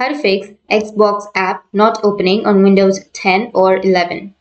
How to fix Xbox app not opening on Windows 10 or 11.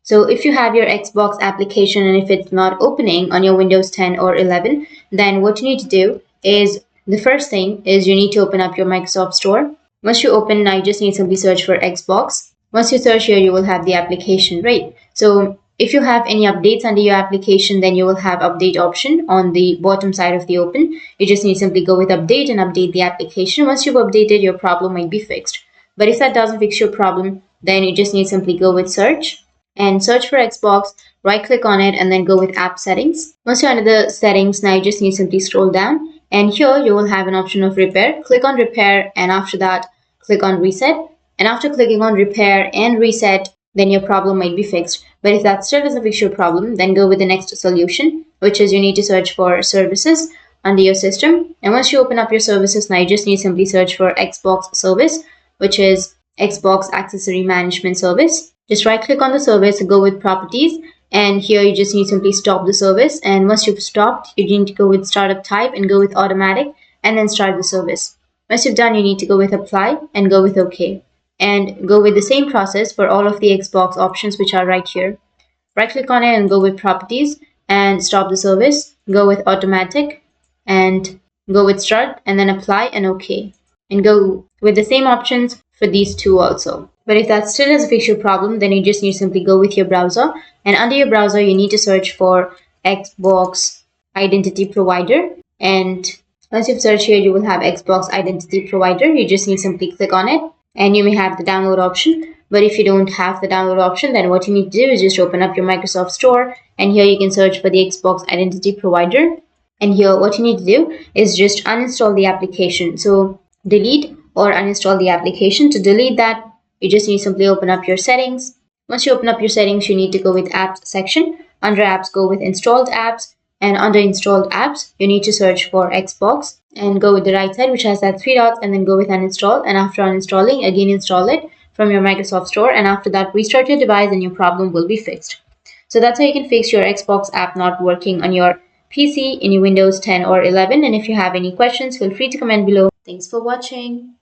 So if you have your Xbox application and if it's not opening on your Windows 10 or 11, then what you need to do is the first thing is you need to open up your Microsoft Store. Once you open, now you just need to simply search for Xbox. Once you search here, you will have the application, right? So if you have any updates under your application, then you will have update option on the bottom side of the open. You just need to simply go with update and update the application. Once you've updated, your problem might be fixed. But if that doesn't fix your problem, then you just need to simply go with search and search for Xbox, right click on it and then go with app settings. Once you're under the settings, now you just need to simply scroll down and here you will have an option of repair. Click on repair and after that click on reset. And after clicking on repair and reset, then your problem might be fixed. But if that still doesn't fix your problem, then go with the next solution, which is you need to search for services under your system. And once you open up your services, now you just need to simply search for Xbox service, which is Xbox Accessory Management Service. Just right click on the service, go with properties, and here you just need to simply stop the service. And once you've stopped, you need to go with startup type and go with automatic and then start the service. Once you've done, you need to go with apply and go with OK. And go with the same process for all of the Xbox options which are right here. Right click on it and go with properties and stop the service. Go with automatic and go with start and then apply and OK. And go with the same options for these two also. But if that still doesn't fix your problem, then you just need to simply go with your browser. And under your browser, you need to search for Xbox Identity Provider. And once you've searched here, you will have Xbox Identity Provider. You just need to simply click on it. And you may have the download option. But if you don't have the download option, then what you need to do is just open up your Microsoft Store. And here you can search for the Xbox Identity Provider. And here what you need to do is just uninstall the application. So delete or uninstall the application. To delete that, you just need to simply open up your settings. Once you open up your settings, you need to go with apps section. Under apps, go with installed apps. And under installed apps, you need to search for Xbox and go with the right side, which has that three dots, and then go with uninstall. And after uninstalling, again install it from your Microsoft Store. And after that, restart your device and your problem will be fixed. So that's how you can fix your Xbox app not working on your PC in your Windows 10 or 11. And if you have any questions, feel free to comment below. Thanks for watching.